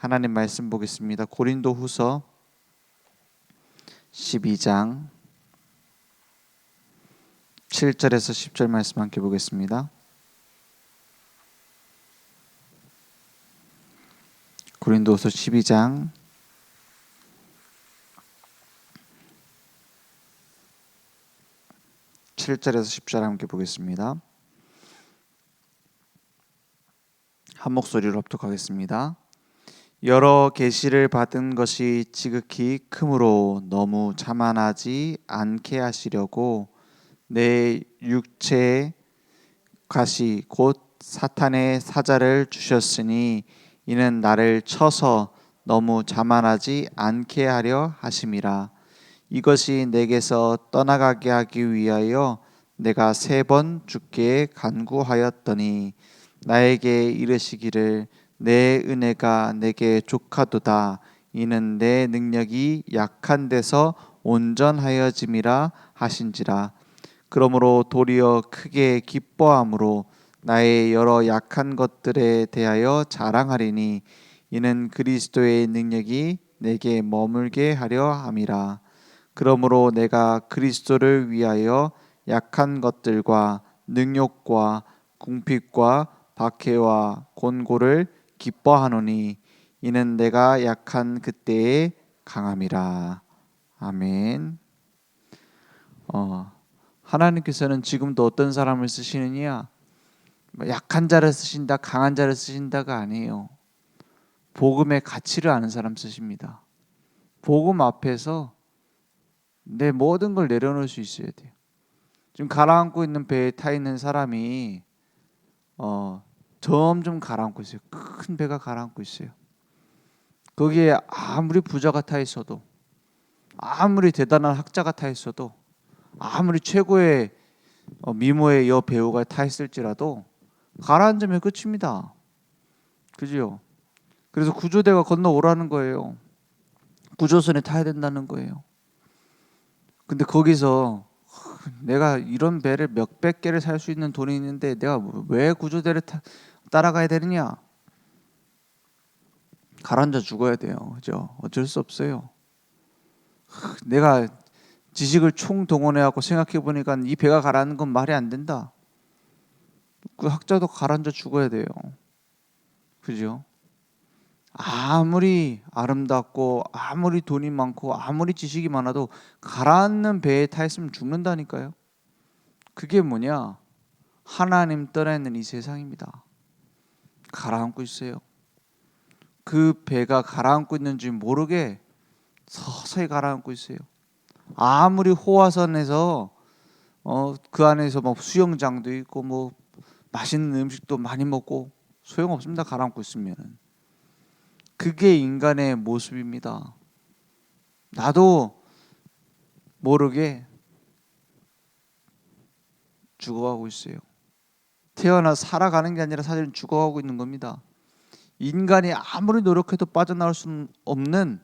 하나님 말씀 보겠습니다. 고린도후서 12장 7절에서 10절 말씀 함께 보겠습니다. 고린도후서 12장 7절에서 10절 함께 보겠습니다. 한 목소리로 합독하겠습니다. 여러 계시를 받은 것이 지극히 크므로 너무 자만하지 않게 하시려고 내 육체의 가시 곧 사탄의 사자를 주셨으니 이는 나를 쳐서 너무 자만하지 않게 하려 하심이라. 이것이 내게서 떠나가게 하기 위하여 내가 3번 주께 간구하였더니 나에게 이르시기를 내 은혜가 내게 족하도다. 이는 내 능력이 약한 데서 온전하여짐이라 하신지라. 그러므로 도리어 크게 기뻐함으로 나의 여러 약한 것들에 대하여 자랑하리니 이는 그리스도의 능력이 내게 머물게 하려 함이라. 그러므로 내가 그리스도를 위하여 약한 것들과 능욕과 궁핍과 박해와 곤고를 기뻐하노니 이는 내가 약한 그때에 강함이라. 아멘. 하나님께서는 지금도 어떤 사람을 쓰시느냐? 약한 자를 쓰신다, 강한 자를 쓰신다가 아니에요. 복음의 가치를 아는 사람 쓰십니다. 복음 앞에서 내 모든 걸 내려놓을 수 있어야 돼요. 지금 가라앉고 있는 배에 타 있는 사람이 점점 가라앉고 있어요. 큰 배가 가라앉고 있어요. 거기에 아무리 부자가 타 있어도, 아무리 대단한 학자가 타 있어도, 아무리 최고의 미모의 여배우가 타 있을지라도 가라앉으면 끝입니다. 그죠? 그래서 구조대가 건너오라는 거예요. 구조선에 타야 된다는 거예요. 근데 거기서 내가 이런 배를 몇백 개를 살 수 있는 돈이 있는데 내가 왜 구조대를 따라가야 되느냐? 가라앉아 죽어야 돼요. 그죠? 어쩔 수 없어요. 내가 지식을 총동원해갖고 생각해보니까 이 배가 가라앉는 건 말이 안 된다. 그 학자도 가라앉아 죽어야 돼요. 그죠? 아무리 아름답고 아무리 돈이 많고 아무리 지식이 많아도 가라앉는 배에 타 있으면 죽는다니까요. 그게 뭐냐? 하나님 떠나 있는 이 세상입니다. 가라앉고 있어요. 그 배가 가라앉고 있는지 모르게 서서히 가라앉고 있어요. 아무리 호화선에서 그 안에서 뭐 수영장도 있고 뭐 맛있는 음식도 많이 먹고 소용없습니다. 가라앉고 있으면은. 그게 인간의 모습입니다. 나도 모르게 죽어가고 있어요. 태어나 살아가는 게 아니라 사실은 죽어가고 있는 겁니다. 인간이 아무리 노력해도 빠져나올 수 없는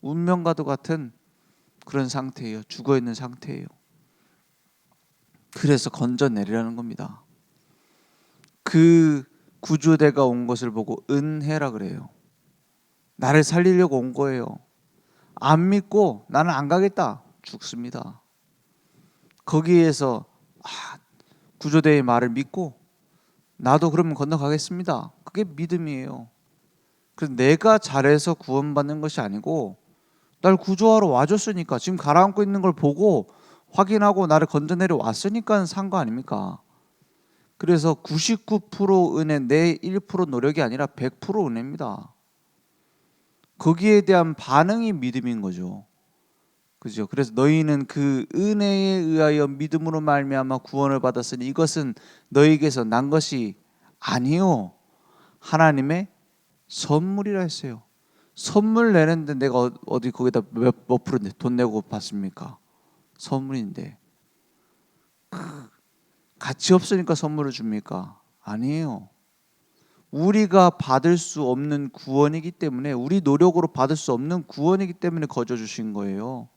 운명과도 같은 그런 상태예요. 죽어있는 상태예요. 그래서 건져내리라는 겁니다. 그 구조대가 온 것을 보고 은혜라 그래요. 나를 살리려고 온 거예요. 안 믿고 나는 안 가겠다. 죽습니다. 거기에서 구조대의 말을 믿고 나도 그러면 건너가겠습니다. 그게 믿음이에요. 그래서 내가 잘해서 구원받는 것이 아니고 날 구조하러 와줬으니까 지금 가라앉고 있는 걸 보고 확인하고 나를 건져내려 왔으니까 산 거 아닙니까? 그래서 99% 은혜, 내 1% 노력이 아니라 100% 은혜입니다. 거기에 대한 반응이 믿음인 거죠. 그죠? 그래서 너희는 그 은혜에 의하여 믿음으로 말미암아 구원을 받았으니 이것은 너희에게서 난 것이 아니요 하나님의 선물이라 했어요. 선물 내는데 내가 어디 거기다 몇 프로 돈 내고 받습니까? 선물인데 가치 없으니까 선물을 줍니까? 아니에요. 우리가 받을 수 없는 구원이기 때문에, 우리 노력으로 받을 수 없는 구원이기 때문에 거저 주신 거예요.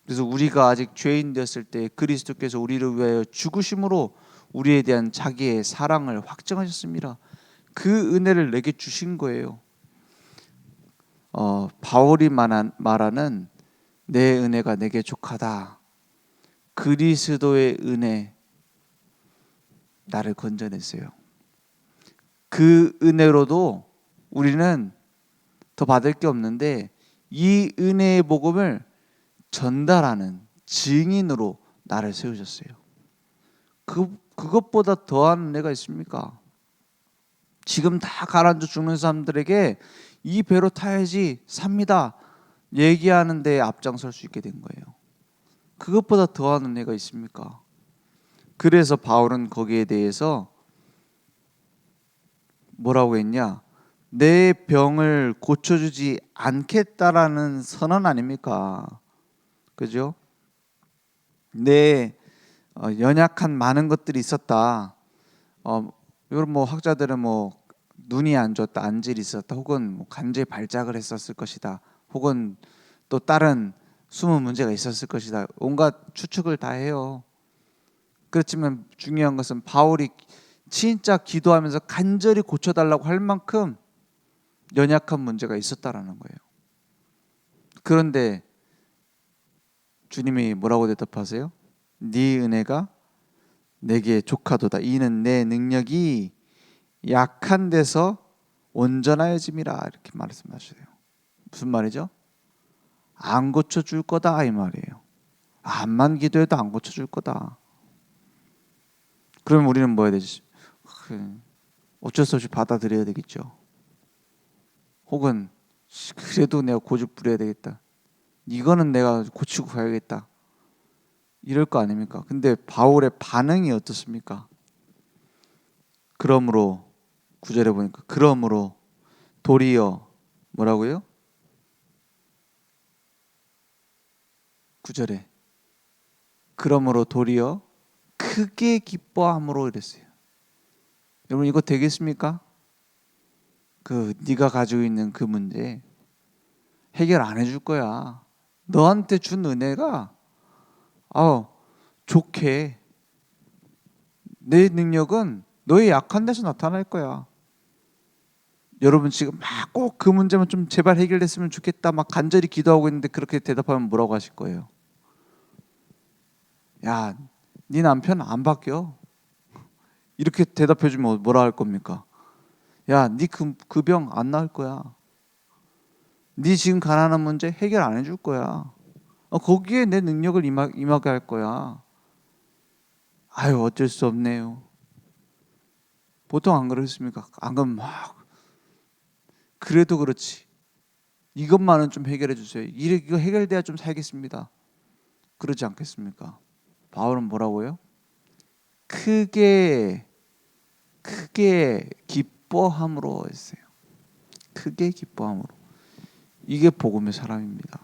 그래서 우리가 아직 죄인 되었을 때 그리스도께서 우리를 위하여 죽으심으로 우리에 대한 자기의 사랑을 확증하셨습니다. 그 은혜를 내게 주신 거예요. 바울이 말하는 내 은혜가 내게 족하다. 그리스도의 은혜 나를 건져냈어요. 그 은혜로도 우리는 더 받을 게 없는데 이 은혜의 복음을 전달하는 증인으로 나를 세우셨어요. 그것보다 더한 은혜가 있습니까? 지금 다 가라앉아 죽는 사람들에게 이 배로 타야지 삽니다 얘기하는 데 앞장설 수 있게 된 거예요. 그것보다 더한 은혜가 있습니까? 그래서 바울은 거기에 대해서 뭐라고 했냐? 내 병을 고쳐주지 않겠다라는 선언 아닙니까? 그죠? 내 연약한 많은 것들이 있었다. 이런 뭐 학자들은 뭐 눈이 안 좋았다, 안질이 있었다, 혹은 뭐 간질 발작을 했었을 것이다, 혹은 또 다른 숨은 문제가 있었을 것이다. 온갖 추측을 다 해요. 그렇지만 중요한 것은 바울이 진짜 기도하면서 간절히 고쳐달라고 할 만큼 연약한 문제가 있었다라는 거예요. 그런데 주님이 뭐라고 대답하세요? 네 은혜가 내게 족하도다. 이는 내 능력이 약한 데서 온전하여짐이라 이렇게 말씀하세요. 무슨 말이죠? 안 고쳐줄 거다 이 말이에요. 암만 기도해도 안 고쳐줄 거다. 그럼 우리는 뭐 해야 되지? 어쩔 수 없이 받아들여야 되겠죠. 혹은 그래도 내가 고집 부려야 되겠다. 이거는 내가 고치고 가야겠다. 이럴 거 아닙니까? 근데 바울의 반응이 어떻습니까? 그러므로 9절에 보니까 그러므로 도리어 뭐라고요? 9절에 그러므로 도리어 크게 기뻐함으로 이랬어요. 여러분 이거 되겠습니까? 네가 가지고 있는 그 문제 해결 안 해줄 거야. 너한테 준 은혜가 좋게 내 능력은 너의 약한 데서 나타날 거야. 여러분 지금 막 꼭 그 문제만 좀 제발 해결됐으면 좋겠다 막 간절히 기도하고 있는데 그렇게 대답하면 뭐라고 하실 거예요? 야, 네 남편 안 바뀌어. 이렇게 대답해 주면 뭐라 할 겁니까? 야, 네 그 병 안 나을 거야. 네 지금 가난한 문제 해결 안 해줄 거야. 거기에 내 능력을 임하게 할 거야. 아유, 어쩔 수 없네요. 보통 안 그렇습니까? 안 그러면 막 그래도 그렇지. 이것만은 좀 해결해 주세요. 이거 해결돼야 좀 살겠습니다. 그러지 않겠습니까? 바울은 뭐라고요? 크게 기뻐함으로 했어요. 크게 기뻐함으로. 이게 복음의 사람입니다.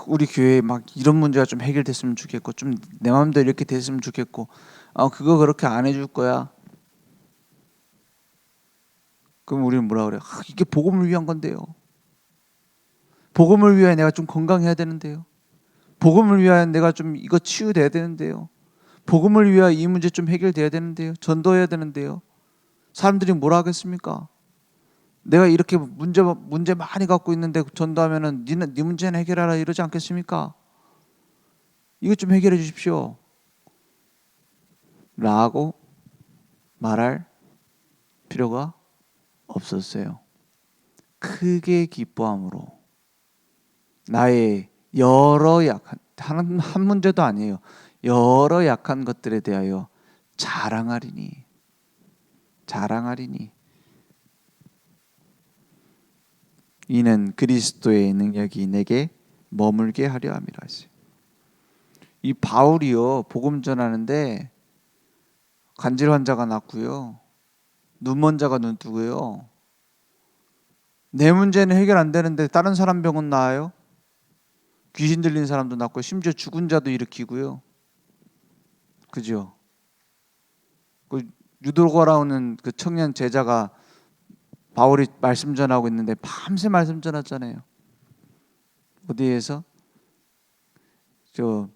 우리 교회에 막 이런 문제가 좀 해결됐으면 좋겠고 좀 내 마음대로 이렇게 됐으면 좋겠고 그거 그렇게 안 해줄 거야. 그럼 우리는 뭐라 그래요? 이게 복음을 위한 건데요. 복음을 위하여 내가 좀 건강해야 되는데요. 복음을 위하여 내가 좀 이거 치유돼야 되는데요. 복음을 위하여 이 문제 좀 해결돼야 되는데요. 전도해야 되는데요. 사람들이 뭐라 하겠습니까? 내가 이렇게 문제 많이 갖고 있는데 전도하면은 네 문제는 해결하라 이러지 않겠습니까? 이것 좀 해결해 주십시오. 라고 말할 필요가 없었어요. 크게 기뻐함으로 나의 여러 약한 한 문제도 아니에요. 여러 약한 것들에 대하여 자랑하리니 이는 그리스도의 능력이 내게 머물게 하려 함이라 했어요. 이 바울이요 복음 전하는데 간질 환자가 낫고요, 눈먼 자가 눈 뜨고요, 내 문제는 해결 안 되는데 다른 사람 병은 나아요. 귀신 들린 사람도 낫고 심지어 죽은 자도 일으키고요. 그죠? 그 유도거라는 그 청년 제자가 바울이 말씀 전하고 있는데 밤새 말씀 전했잖아요. 어디에서? 저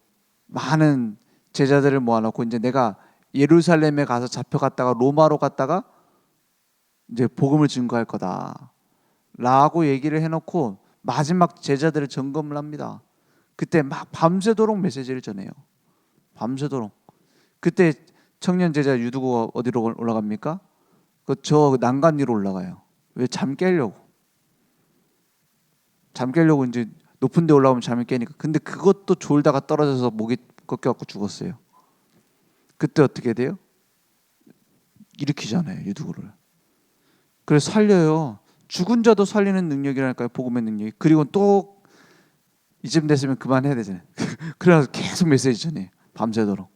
많은 제자들을 모아놓고 이제 내가 예루살렘에 가서 잡혀갔다가 로마로 갔다가 이제 복음을 증거할 거다. 라고 얘기를 해놓고 마지막 제자들을 점검을 합니다. 그때 막 밤새도록 메시지를 전해요. 밤새도록. 그때 청년 제자 유두고가 어디로 올라갑니까? 저 난간 위로 올라가요. 왜? 잠 깨려고. 잠 깨려고 이제 높은 데 올라오면 잠이 깨니까. 근데 그것도 졸다가 떨어져서 목이 꺾여갖고 죽었어요. 그때 어떻게 돼요? 일으키잖아요, 유두고를. 그래서 살려요. 죽은 자도 살리는 능력이라니까요, 복음의 능력이. 그리고 또 이쯤 됐으면 그만해야 되잖아요. 그래서 계속 메시지 전해요, 밤새도록.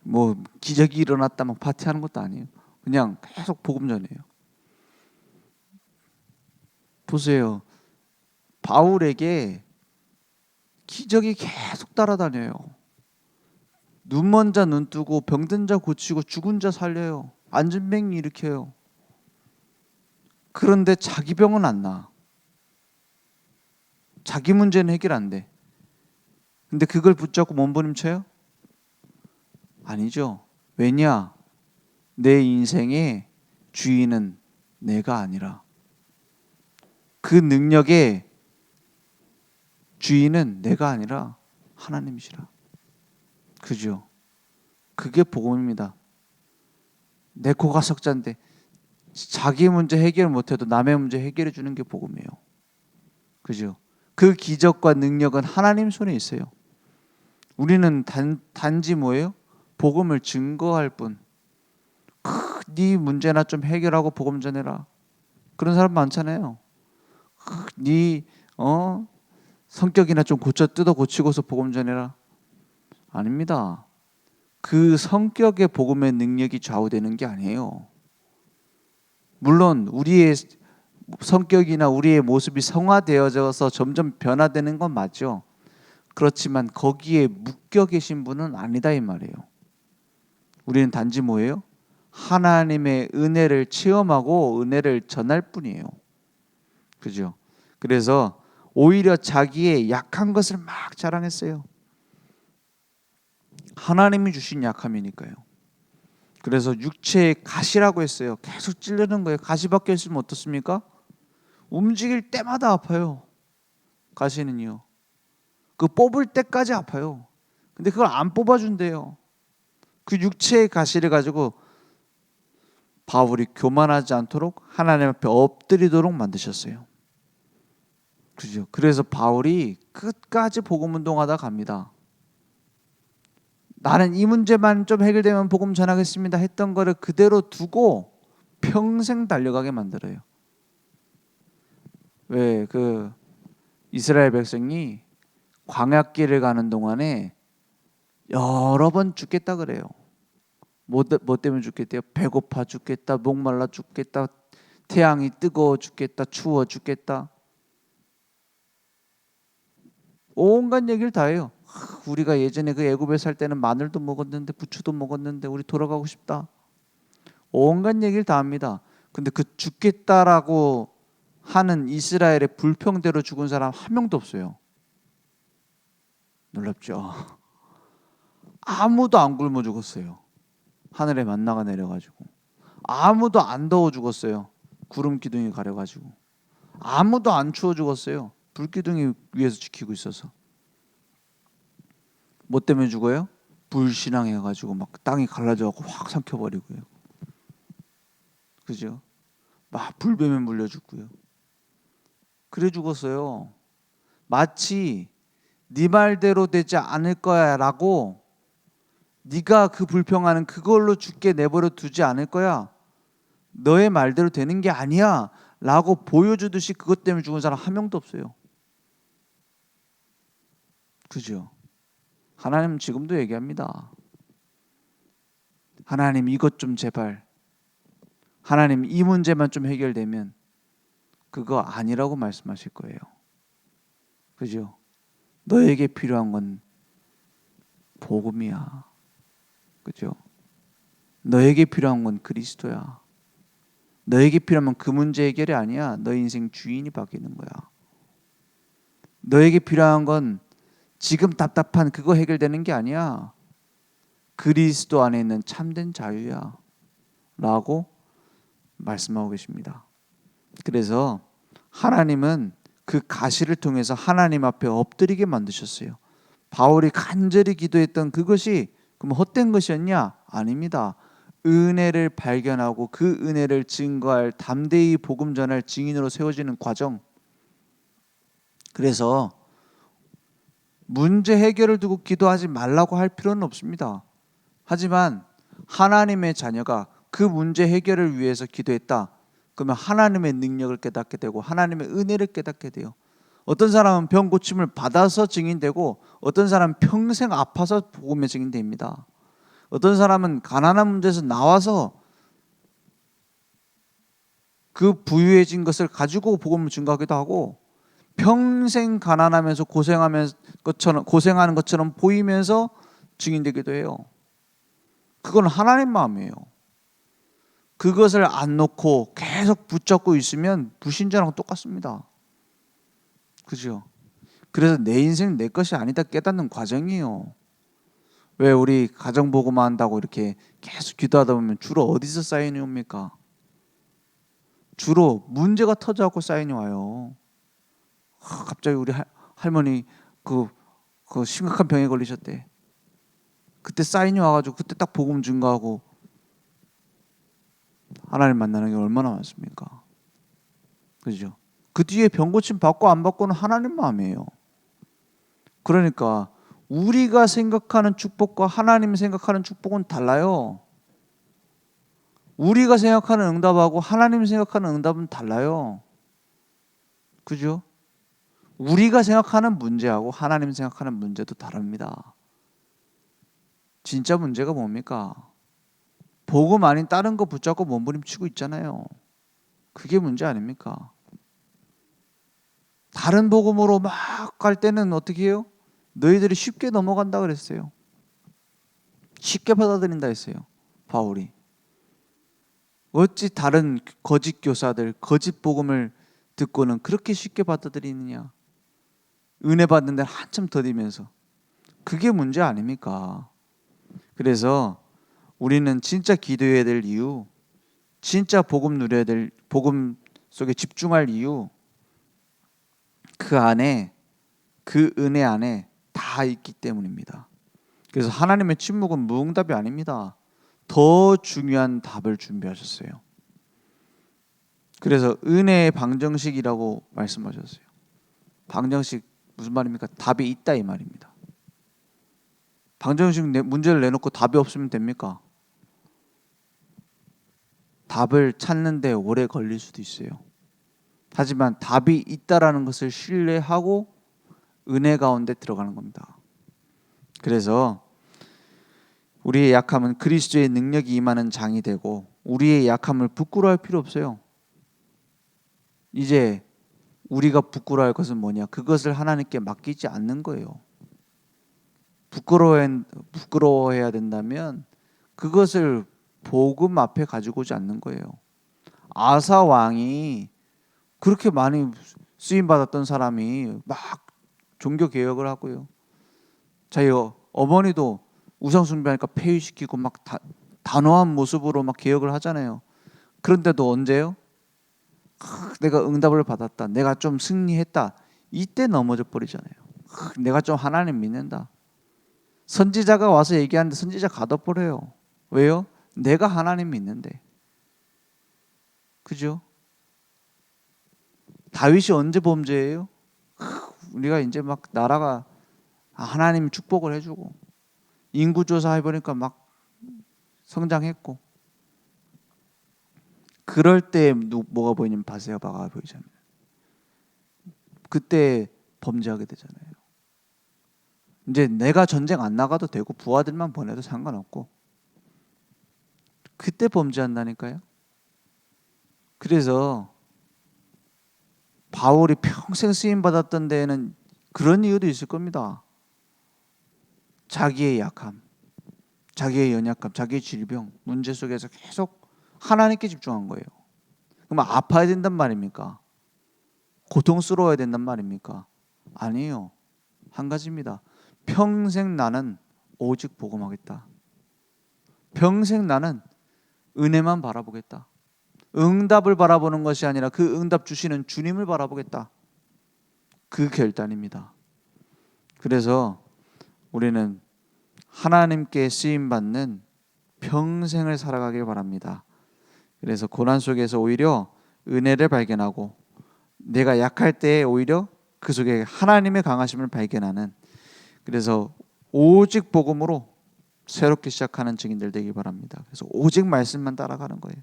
뭐 기적이 일어났다 막 파티하는 것도 아니에요. 그냥 계속 복음 전해요. 보세요. 바울에게 기적이 계속 따라다녀요. 눈먼 자 눈 뜨고 병든 자 고치고 죽은 자 살려요. 안진뱅이 일으켜요. 그런데 자기 병은 안 나. 자기 문제는 해결 안 돼. 근데 그걸 붙잡고 몸부림쳐요? 아니죠. 왜냐? 내 인생의 주인은 내가 아니라 그 능력의 주인은 내가 아니라 하나님이시라. 그죠? 그게 복음입니다. 내 코가 석자인데 자기 문제 해결 못해도 남의 문제 해결해 주는 게 복음이에요. 그죠? 그 기적과 능력은 하나님 손에 있어요. 우리는 단지 뭐예요? 복음을 증거할 뿐. 네 문제나 좀 해결하고 복음 전해라. 그런 사람 많잖아요. 네 성격이나 좀 뜯어 고치고서 복음 전해라. 아닙니다. 그 성격의 복음의 능력이 좌우되는 게 아니에요. 물론 우리의 성격이나 우리의 모습이 성화되어져서 점점 변화되는 건 맞죠. 그렇지만 거기에 묶여 계신 분은 아니다 이 말이에요. 우리는 단지 뭐예요? 하나님의 은혜를 체험하고 은혜를 전할 뿐이에요. 그죠? 그래서 오히려 자기의 약한 것을 막 자랑했어요. 하나님이 주신 약함이니까요. 그래서 육체의 가시라고 했어요. 계속 찔르는 거예요. 가시 박혀 있으면 어떻습니까? 움직일 때마다 아파요. 가시는요. 그 뽑을 때까지 아파요. 근데 그걸 안 뽑아준대요. 그 육체의 가시를 가지고 바울이 교만하지 않도록 하나님 앞에 엎드리도록 만드셨어요. 그죠? 그래서 바울이 끝까지 복음 운동하다 갑니다. 나는 이 문제만 좀 해결되면 복음 전하겠습니다 했던 거를 그대로 두고 평생 달려가게 만들어요. 왜 그 이스라엘 백성이 광야길을 가는 동안에 여러 번 죽겠다 그래요. 뭐 때문에 죽겠대요? 배고파 죽겠다, 목말라 죽겠다, 태양이 뜨거워 죽겠다, 추워 죽겠다. 온갖 얘기를 다 해요. 우리가 예전에 그 애굽에 살 때는 마늘도 먹었는데 부추도 먹었는데 우리 돌아가고 싶다. 온갖 얘기를 다 합니다. 근데 그 죽겠다라고 하는 이스라엘의 불평대로 죽은 사람 한 명도 없어요. 놀랍죠? 아무도 안 굶어 죽었어요. 하늘에 만나가 내려가지고. 아무도 안 더워 죽었어요. 구름 기둥이 가려가지고. 아무도 안 추워 죽었어요. 불 기둥이 위에서 지키고 있어서. 뭐 때문에 죽어요? 불신앙해가지고 막 땅이 갈라져갖고 확 삼켜버리고요. 그죠? 막 불뱀에 물려 죽고요. 그래 죽었어요. 마치 네 말대로 되지 않을 거야라고, 네가 그 불평하는 그걸로 죽게 내버려 두지 않을 거야, 너의 말대로 되는 게 아니야 라고 보여주듯이 그것 때문에 죽은 사람 한 명도 없어요. 그죠? 하나님은 지금도 얘기합니다. 하나님 이것 좀 제발, 하나님 이 문제만 좀 해결되면, 그거 아니라고 말씀하실 거예요. 그죠? 너에게 필요한 건 복음이야. 그죠? 너에게 필요한 건 그리스도야. 너에게 필요한 건 그 문제 해결이 아니야. 너 인생 주인이 바뀌는 거야. 너에게 필요한 건 지금 답답한 그거 해결되는 게 아니야. 그리스도 안에 있는 참된 자유야 라고 말씀하고 계십니다. 그래서 하나님은 그 가시를 통해서 하나님 앞에 엎드리게 만드셨어요. 바울이 간절히 기도했던 그것이 그럼 헛된 것이었냐? 아닙니다. 은혜를 발견하고 그 은혜를 증거할, 담대히 복음 전할 증인으로 세워지는 과정. 그래서 문제 해결을 두고 기도하지 말라고 할 필요는 없습니다. 하지만 하나님의 자녀가 그 문제 해결을 위해서 기도했다. 그러면 하나님의 능력을 깨닫게 되고 하나님의 은혜를 깨닫게 돼요. 어떤 사람은 병 고침을 받아서 증인되고 어떤 사람은 평생 아파서 복음의 증인됩니다. 어떤 사람은 가난한 문제에서 나와서 그 부유해진 것을 가지고 복음을 증거하기도 하고 평생 가난하면서 고생하는 것처럼 보이면서 증인되기도 해요. 그건 하나님 마음이에요. 그것을 안 놓고 계속 붙잡고 있으면 불신자랑 똑같습니다. 그죠? 그래서 내 인생 내 것이 아니다 깨닫는 과정이에요. 왜 우리 가정보고만 한다고 이렇게 계속 기도하다 보면 주로 어디서 사인이 옵니까? 주로 문제가 터져갖고 사인이 와요. 갑자기 우리 할머니 그 심각한 병에 걸리셨대. 그때 사인이 와가지고 그때 딱 복음 증거하고 하나님 만나는 게 얼마나 많습니까? 그죠? 그 뒤에 병 고침 받고 안 받고는 하나님 마음이에요. 그러니까 우리가 생각하는 축복과 하나님이 생각하는 축복은 달라요. 우리가 생각하는 응답하고 하나님이 생각하는 응답은 달라요. 그죠? 우리가 생각하는 문제하고 하나님이 생각하는 문제도 다릅니다. 진짜 문제가 뭡니까? 복음 아닌 다른 거 붙잡고 몸부림치고 있잖아요. 그게 문제 아닙니까? 다른 복음으로 막 갈 때는 어떻게 해요? 너희들이 쉽게 넘어간다 그랬어요. 쉽게 받아들인다 했어요. 바울이. 어찌 다른 거짓 교사들, 거짓 복음을 듣고는 그렇게 쉽게 받아들이느냐? 은혜 받는 데 한참 더디면서. 그게 문제 아닙니까? 그래서 우리는 진짜 기도해야 될 이유, 진짜 복음 누려야 될, 복음 속에 집중할 이유, 그 안에, 그 은혜 안에 다 있기 때문입니다. 그래서 하나님의 침묵은 무응답이 아닙니다. 더 중요한 답을 준비하셨어요. 그래서 은혜의 방정식이라고 말씀하셨어요. 방정식 무슨 말입니까? 답이 있다 이 말입니다. 방정식 문제를 내놓고 답이 없으면 됩니까? 답을 찾는데 오래 걸릴 수도 있어요. 하지만 답이 있다라는 것을 신뢰하고 은혜 가운데 들어가는 겁니다. 그래서 우리의 약함은 그리스도의 능력이 임하는 장이 되고 우리의 약함을 부끄러워할 필요 없어요. 이제 우리가 부끄러워할 것은 뭐냐? 그것을 하나님께 맡기지 않는 거예요. 부끄러워해야 된다면 그것을 복음 앞에 가지고 오지 않는 거예요. 아사 왕이 그렇게 많이 쓰임 받았던 사람이 막 종교 개혁을 하고요. 자기 어머니도 우상 숭배하니까 폐위시키고 막 단호한 모습으로 막 개혁을 하잖아요. 그런데도 언제요? 내가 응답을 받았다. 내가 좀 승리했다. 이때 넘어져 버리잖아요. 내가 좀 하나님 믿는다. 선지자가 와서 얘기하는데 선지자 가둬버려요. 왜요? 내가 하나님 믿는데. 그죠? 다윗이 언제 범죄예요? 우리가 이제 막 나라가 하나님 축복을 해주고 인구조사 해보니까 막 성장했고 그럴 때 뭐가 보이냐면 바세바가 보이잖아요. 그때 범죄하게 되잖아요. 이제 내가 전쟁 안 나가도 되고 부하들만 보내도 상관없고 그때 범죄한다니까요. 그래서 바울이 평생 쓰임 받았던 데에는 그런 이유도 있을 겁니다. 자기의 약함, 자기의 연약함, 자기의 질병, 문제 속에서 계속 하나님께 집중한 거예요. 그럼 아파야 된단 말입니까? 고통스러워야 된단 말입니까? 아니에요. 한 가지입니다. 평생 나는 오직 복음하겠다. 평생 나는 은혜만 바라보겠다. 응답을 바라보는 것이 아니라 그 응답 주시는 주님을 바라보겠다. 그 결단입니다. 그래서 우리는 하나님께 쓰임받는 평생을 살아가길 바랍니다. 그래서 고난 속에서 오히려 은혜를 발견하고 내가 약할 때에 오히려 그 속에 하나님의 강하심을 발견하는, 그래서 오직 복음으로 새롭게 시작하는 증인들 되길 바랍니다. 그래서 오직 말씀만 따라가는 거예요.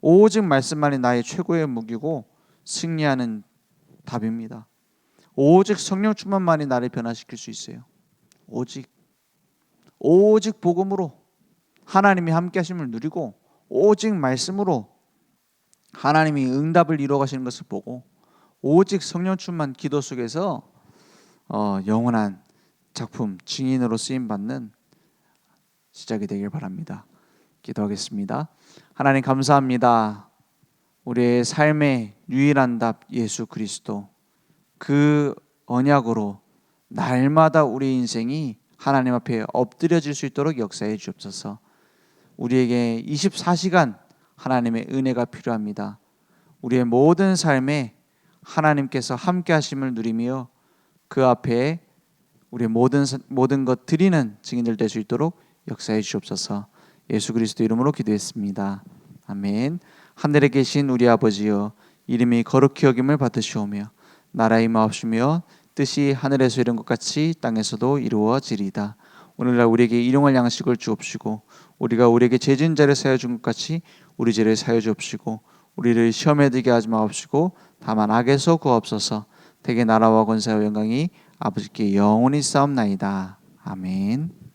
오직 말씀만이 나의 최고의 무기고 승리하는 답입니다. 오직 성령 충만만이 나를 변화시킬 수 있어요. 오직 복음으로 하나님이 함께 하심을 누리고 오직 말씀으로 하나님이 응답을 이루어 가시는 것을 보고 오직 성령 충만 기도 속에서 영원한 작품 증인으로 쓰임 받는 시작이 되길 바랍니다. 기도하겠습니다. 하나님 감사합니다. 우리의 삶의 유일한 답 예수 그리스도, 그 언약으로 날마다 우리 인생이 하나님 앞에 엎드려질 수 있도록 역사해 주옵소서. 우리에게 24시간 하나님의 은혜가 필요합니다. 우리의 모든 삶에 하나님께서 함께 하심을 누리며 그 앞에 우리의 모든 것 드리는 증인들 될 수 있도록 역사해 주옵소서. 예수 그리스도 이름으로 기도했습니다. 아멘. 하늘에 계신 우리 아버지여, 이름이 거룩히 여김을 받으시오며 나라의 임하옵시며 뜻이 하늘에서 이룬 것 같이 땅에서도 이루어지리이다. 오늘날 우리에게 일용할 양식을 주옵시고 우리가 우리에게 죄 지은 자를 사하여 준 것 같이 우리 죄를 사하여 주옵시고 우리를 시험에 들게 하지 마옵시고 다만 악에서 구하옵소서. 대개 나라와 권세와 영광이 아버지께 영원히 싸움나이다. 아멘.